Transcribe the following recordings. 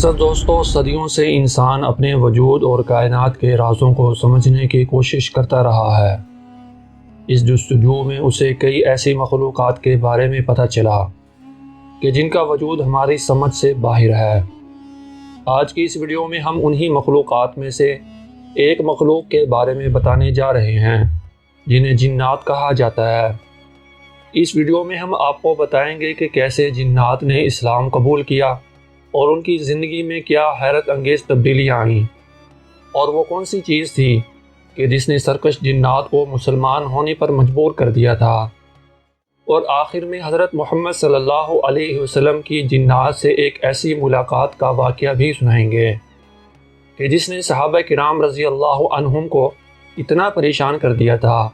معزز دوستو، صدیوں سے انسان اپنے وجود اور کائنات کے رازوں کو سمجھنے کی کوشش کرتا رہا ہے۔ اس جستجو میں اسے کئی ایسی مخلوقات کے بارے میں پتہ چلا کہ جن کا وجود ہماری سمجھ سے باہر ہے۔ آج کی اس ویڈیو میں ہم انہی مخلوقات میں سے ایک مخلوق کے بارے میں بتانے جا رہے ہیں جنہیں جنات کہا جاتا ہے۔ اس ویڈیو میں ہم آپ کو بتائیں گے کہ کیسے جنات نے اسلام قبول کیا اور ان کی زندگی میں کیا حیرت انگیز تبدیلیاں آئیں، اور وہ کون سی چیز تھی کہ جس نے سرکش جنات کو مسلمان ہونے پر مجبور کر دیا تھا۔ اور آخر میں حضرت محمد صلی اللہ علیہ وسلم کی جنات سے ایک ایسی ملاقات کا واقعہ بھی سنائیں گے کہ جس نے صحابہ کرام رضی اللہ عنہم کو اتنا پریشان کر دیا تھا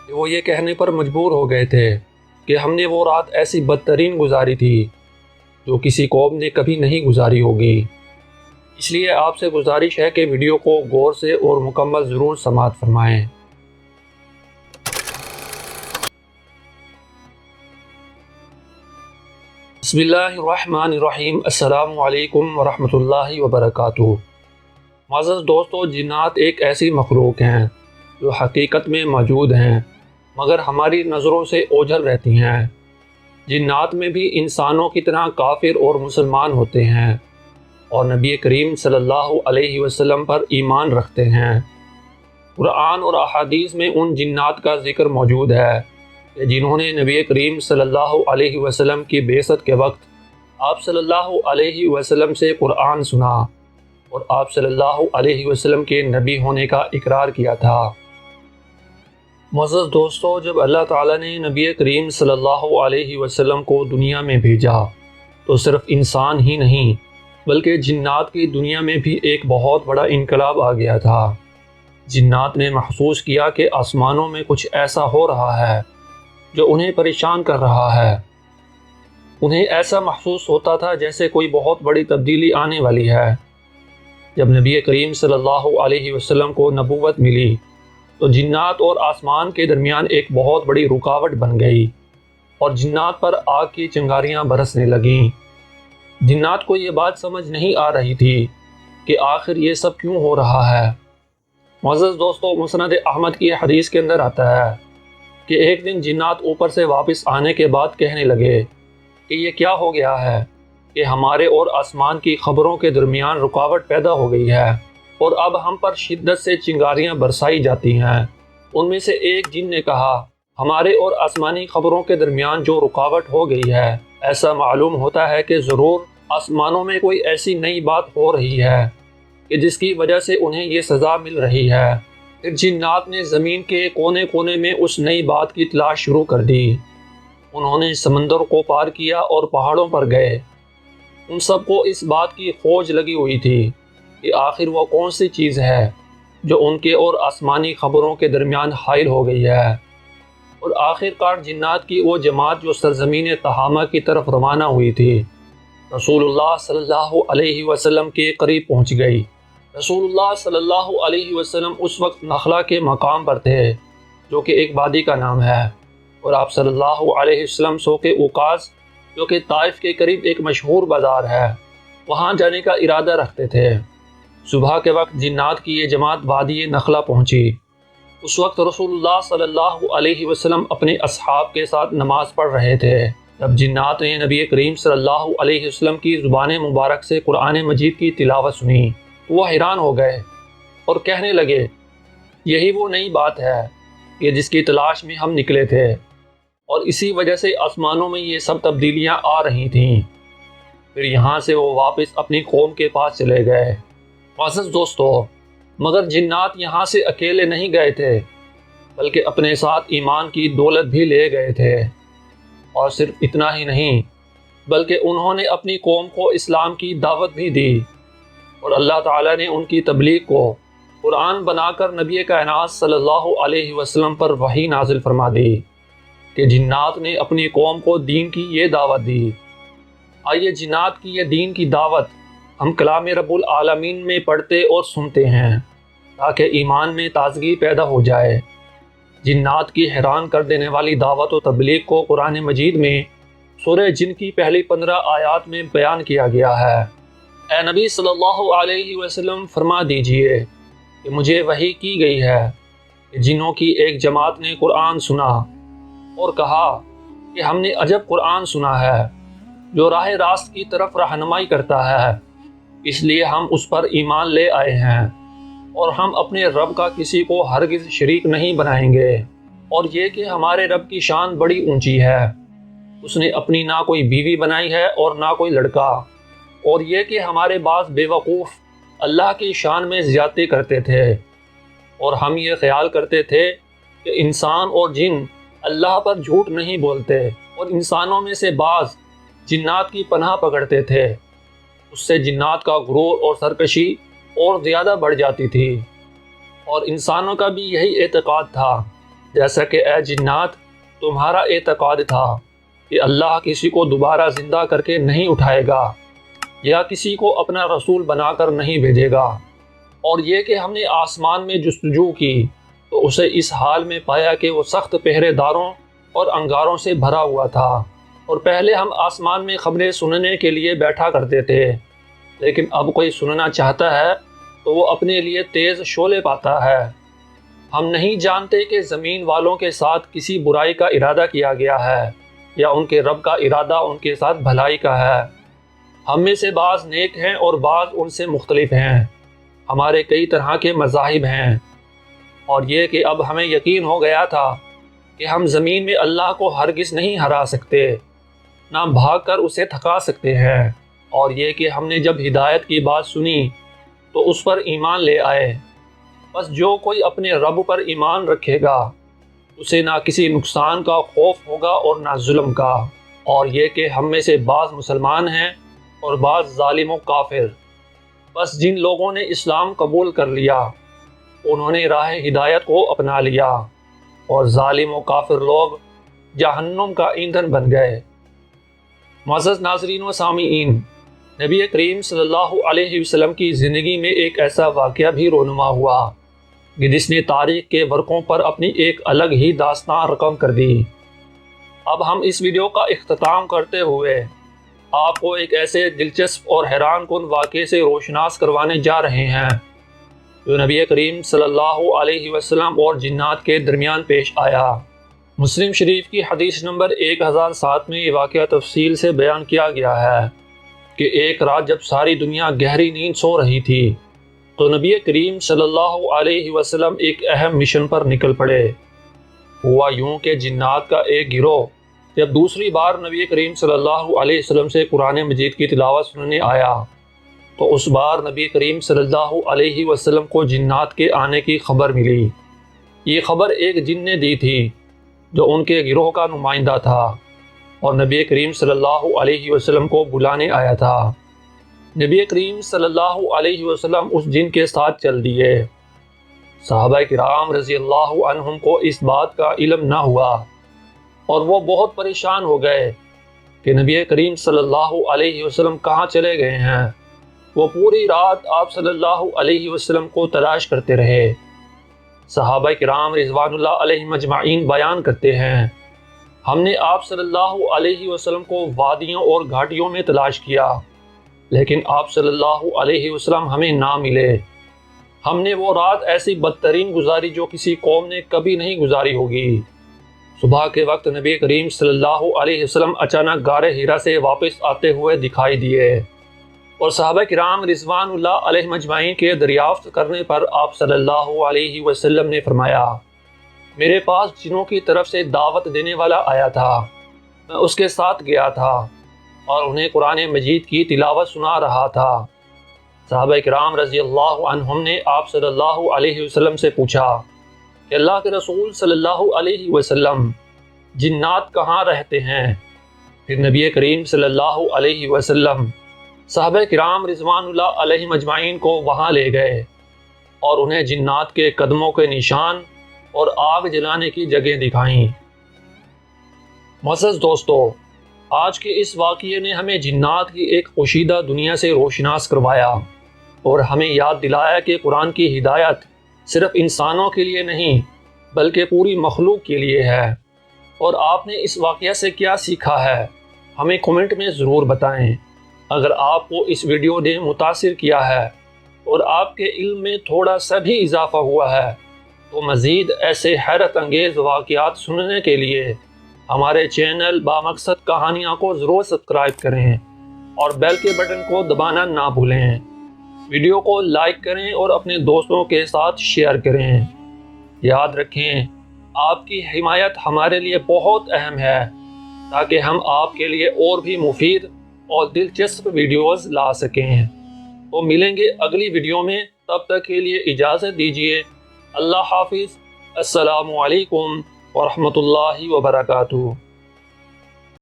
کہ وہ یہ کہنے پر مجبور ہو گئے تھے کہ ہم نے وہ رات ایسی بدترین گزاری تھی جو کسی قوم نے کبھی نہیں گزاری ہوگی۔ اس لیے آپ سے گزارش ہے کہ ویڈیو کو غور سے اور مکمل ضرور سماعت فرمائیں۔ بسم اللہ الرحمن الرحیم۔ السلام علیکم ورحمۃ اللہ وبرکاتہ۔ معزز دوستو، جنات ایک ایسی مخلوق ہیں جو حقیقت میں موجود ہیں مگر ہماری نظروں سے اوجھل رہتی ہیں۔ جنات میں بھی انسانوں کی طرح کافر اور مسلمان ہوتے ہیں اور نبی کریم صلی اللہ علیہ وسلم پر ایمان رکھتے ہیں۔ قرآن اور احادیث میں ان جنات کا ذکر موجود ہے کہ جنہوں نے نبی کریم صلی اللہ علیہ وسلم کی بعثت کے وقت آپ صلی اللہ علیہ وسلم سے قرآن سنا اور آپ صلی اللہ علیہ وسلم کے نبی ہونے کا اقرار کیا تھا۔ معزز دوستو، جب اللہ تعالیٰ نے نبی کریم صلی اللہ علیہ وسلم کو دنیا میں بھیجا تو صرف انسان ہی نہیں بلکہ جنات کی دنیا میں بھی ایک بہت بڑا انقلاب آ گیا تھا۔ جنات نے محسوس کیا کہ آسمانوں میں کچھ ایسا ہو رہا ہے جو انہیں پریشان کر رہا ہے۔ انہیں ایسا محسوس ہوتا تھا جیسے کوئی بہت بڑی تبدیلی آنے والی ہے۔ جب نبی کریم صلی اللہ علیہ وسلم کو نبوت ملی تو جنات اور آسمان کے درمیان ایک بہت بڑی رکاوٹ بن گئی اور جنات پر آگ کی چنگاریاں برسنے لگیں۔ جنات کو یہ بات سمجھ نہیں آ رہی تھی کہ آخر یہ سب کیوں ہو رہا ہے۔ معزز دوستو، مسند احمد کی حدیث کے اندر آتا ہے کہ ایک دن جنات اوپر سے واپس آنے کے بعد کہنے لگے کہ یہ کیا ہو گیا ہے کہ ہمارے اور آسمان کی خبروں کے درمیان رکاوٹ پیدا ہو گئی ہے اور اب ہم پر شدت سے چنگاریاں برسائی جاتی ہیں۔ ان میں سے ایک جن نے کہا، ہمارے اور آسمانی خبروں کے درمیان جو رکاوٹ ہو گئی ہے، ایسا معلوم ہوتا ہے کہ ضرور آسمانوں میں کوئی ایسی نئی بات ہو رہی ہے کہ جس کی وجہ سے انہیں یہ سزا مل رہی ہے۔ پھر جنات نے زمین کے کونے کونے میں اس نئی بات کی تلاش شروع کر دی۔ انہوں نے سمندر کو پار کیا اور پہاڑوں پر گئے۔ ان سب کو اس بات کی کھوج لگی ہوئی تھی کہ آخر وہ کون سی چیز ہے جو ان کے اور آسمانی خبروں کے درمیان حائل ہو گئی ہے۔ اور آخر کار جنات کی وہ جماعت جو سرزمین تہامہ کی طرف روانہ ہوئی تھی، رسول اللہ صلی اللہ علیہ وسلم کے قریب پہنچ گئی۔ رسول اللہ صلی اللہ علیہ وسلم اس وقت نخلا کے مقام پر تھے جو کہ ایک وادی کا نام ہے، اور آپ صلی اللہ علیہ وسلم سوق اوقاز جو کہ طائف کے قریب ایک مشہور بازار ہے، وہاں جانے کا ارادہ رکھتے تھے۔ صبح کے وقت جنات کی یہ جماعت وادی نخلا پہنچی۔ اس وقت رسول اللہ صلی اللہ علیہ وسلم اپنے اصحاب کے ساتھ نماز پڑھ رہے تھے۔ جب جنات نے نبی کریم صلی اللہ علیہ وسلم کی زبان مبارک سے قرآن مجید کی تلاوت سنی تو وہ حیران ہو گئے اور کہنے لگے، یہی وہ نئی بات ہے کہ جس کی تلاش میں ہم نکلے تھے، اور اسی وجہ سے آسمانوں میں یہ سب تبدیلیاں آ رہی تھیں۔ پھر یہاں سے وہ واپس اپنی قوم کے پاس چلے گئے۔ معزز دوستو، مگر جنات یہاں سے اکیلے نہیں گئے تھے بلکہ اپنے ساتھ ایمان کی دولت بھی لے گئے تھے، اور صرف اتنا ہی نہیں بلکہ انہوں نے اپنی قوم کو اسلام کی دعوت بھی دی، اور اللہ تعالیٰ نے ان کی تبلیغ کو قرآن بنا کر نبی کائنات صلی اللہ علیہ وسلم پر وحی نازل فرما دی کہ جنات نے اپنی قوم کو دین کی یہ دعوت دی۔ آئیے جنات کی یہ دین کی دعوت ہم کلام رب العالمین میں پڑھتے اور سنتے ہیں تاکہ ایمان میں تازگی پیدا ہو جائے۔ جنات کی حیران کر دینے والی دعوت و تبلیغ کو قرآن مجید میں سورہ جن کی پہلی 15 آیات میں بیان کیا گیا ہے۔ اے نبی صلی اللہ علیہ وسلم فرما دیجئے کہ مجھے وحی کی گئی ہے کہ جنوں کی ایک جماعت نے قرآن سنا اور کہا کہ ہم نے عجب قرآن سنا ہے جو راہ راست کی طرف رہنمائی کرتا ہے، اس لیے ہم اس پر ایمان لے آئے ہیں اور ہم اپنے رب کا کسی کو ہرگز شریک نہیں بنائیں گے، اور یہ کہ ہمارے رب کی شان بڑی اونچی ہے، اس نے اپنی نہ کوئی بیوی بنائی ہے اور نہ کوئی لڑکا، اور یہ کہ ہمارے بعض بے وقوف اللہ کی شان میں زیادتی کرتے تھے، اور ہم یہ خیال کرتے تھے کہ انسان اور جن اللہ پر جھوٹ نہیں بولتے، اور انسانوں میں سے بعض جنات کی پناہ پکڑتے تھے، اس سے جنات کا غرور اور سرکشی اور زیادہ بڑھ جاتی تھی، اور انسانوں کا بھی یہی اعتقاد تھا جیسا کہ اے جنات تمہارا اعتقاد تھا کہ اللہ کسی کو دوبارہ زندہ کر کے نہیں اٹھائے گا یا کسی کو اپنا رسول بنا کر نہیں بھیجے گا، اور یہ کہ ہم نے آسمان میں جستجو کی تو اسے اس حال میں پایا کہ وہ سخت پہرے داروں اور انگاروں سے بھرا ہوا تھا، اور پہلے ہم آسمان میں خبریں سننے کے لیے بیٹھا کرتے تھے، لیکن اب کوئی سننا چاہتا ہے تو وہ اپنے لیے تیز شعلے پاتا ہے۔ ہم نہیں جانتے کہ زمین والوں کے ساتھ کسی برائی کا ارادہ کیا گیا ہے یا ان کے رب کا ارادہ ان کے ساتھ بھلائی کا ہے۔ ہم میں سے بعض نیک ہیں اور بعض ان سے مختلف ہیں، ہمارے کئی طرح کے مذاہب ہیں، اور یہ کہ اب ہمیں یقین ہو گیا تھا کہ ہم زمین میں اللہ کو ہرگز نہیں ہرا سکتے، نہ بھاگ کر اسے تھکا سکتے ہیں، اور یہ کہ ہم نے جب ہدایت کی بات سنی تو اس پر ایمان لے آئے، بس جو کوئی اپنے رب پر ایمان رکھے گا اسے نہ کسی نقصان کا خوف ہوگا اور نہ ظلم کا، اور یہ کہ ہم میں سے بعض مسلمان ہیں اور بعض ظالم و کافر، بس جن لوگوں نے اسلام قبول کر لیا انہوں نے راہ ہدایت کو اپنا لیا، اور ظالم و کافر لوگ جہنم کا ایندھن بن گئے۔ معزز ناظرین و سامعین، نبی کریم صلی اللہ علیہ وسلم کی زندگی میں ایک ایسا واقعہ بھی رونما ہوا کہ جس نے تاریخ کے ورقوں پر اپنی ایک الگ ہی داستان رقم کر دی۔ اب ہم اس ویڈیو کا اختتام کرتے ہوئے آپ کو ایک ایسے دلچسپ اور حیران کن واقعے سے روشناس کروانے جا رہے ہیں جو نبی کریم صلی اللہ علیہ وسلم اور جنات کے درمیان پیش آیا۔ مسلم شریف کی حدیث نمبر 1007 میں یہ واقعہ تفصیل سے بیان کیا گیا ہے کہ ایک رات جب ساری دنیا گہری نیند سو رہی تھی تو نبی کریم صلی اللہ علیہ وسلم ایک اہم مشن پر نکل پڑے۔ ہوا یوں کہ جنات کا ایک گروہ جب دوسری بار نبی کریم صلی اللہ علیہ وسلم سے قرآن مجید کی تلاوت سننے آیا تو اس بار نبی کریم صلی اللہ علیہ وسلم کو جنات کے آنے کی خبر ملی۔ یہ خبر ایک جن نے دی تھی جو ان کے گروہ کا نمائندہ تھا اور نبی کریم صلی اللہ علیہ وسلم کو بلانے آیا تھا۔ نبی کریم صلی اللہ علیہ وسلم اس جن کے ساتھ چل دیے۔ صحابہ کرام رضی اللہ عنہم کو اس بات کا علم نہ ہوا اور وہ بہت پریشان ہو گئے کہ نبی کریم صلی اللہ علیہ وسلم کہاں چلے گئے ہیں۔ وہ پوری رات آپ صلی اللہ علیہ وسلم کو تلاش کرتے رہے۔ صحابہ کرام رضوان اللہ علیہم اجمعین بیان کرتے ہیں، ہم نے آپ صلی اللہ علیہ وسلم کو وادیوں اور گھاٹیوں میں تلاش کیا لیکن آپ صلی اللہ علیہ وسلم ہمیں نہ ملے۔ ہم نے وہ رات ایسی بدترین گزاری جو کسی قوم نے کبھی نہیں گزاری ہوگی۔ صبح کے وقت نبی کریم صلی اللہ علیہ وسلم اچانک غار حرا سے واپس آتے ہوئے دکھائی دیے، اور صحابہ کرام رضوان اللہ علیہم اجمعین کے دریافت کرنے پر آپ صلی اللہ علیہ وسلم نے فرمایا، میرے پاس جنوں کی طرف سے دعوت دینے والا آیا تھا، میں اس کے ساتھ گیا تھا اور انہیں قرآن مجید کی تلاوت سنا رہا تھا۔ صحابہ کرام رضی اللہ عنہم نے آپ صلی اللہ علیہ وسلم سے پوچھا کہ اللہ کے رسول صلی اللہ علیہ وسلم جنات کہاں رہتے ہیں؟ پھر نبی کریم صلی اللہ علیہ وسلم صحابہ کرام رضوان اللہ علیہم اجمعین کو وہاں لے گئے اور انہیں جنات کے قدموں کے نشان اور آگ جلانے کی جگہ دکھائیں۔ معزز دوستو، آج کے اس واقعے نے ہمیں جنات کی ایک پوشیدہ دنیا سے روشناس کروایا اور ہمیں یاد دلایا کہ قرآن کی ہدایت صرف انسانوں کے لیے نہیں بلکہ پوری مخلوق کے لیے ہے۔ اور آپ نے اس واقعہ سے کیا سیکھا ہے ہمیں کمنٹ میں ضرور بتائیں۔ اگر آپ کو اس ویڈیو نے متاثر کیا ہے اور آپ کے علم میں تھوڑا سا بھی اضافہ ہوا ہے تو مزید ایسے حیرت انگیز واقعات سننے کے لیے ہمارے چینل بامقصد کہانیاں کو ضرور سبسکرائب کریں اور بیل کے بٹن کو دبانا نہ بھولیں۔ ویڈیو کو لائک کریں اور اپنے دوستوں کے ساتھ شیئر کریں۔ یاد رکھیں، آپ کی حمایت ہمارے لیے بہت اہم ہے تاکہ ہم آپ کے لیے اور بھی مفید اور دلچسپ ویڈیوز لا سکیں۔ تو ملیں گے اگلی ویڈیو میں، تب تک کے لیے اجازت دیجیے۔ اللہ حافظ۔ السلام علیکم ورحمۃ اللہ وبرکاتہ۔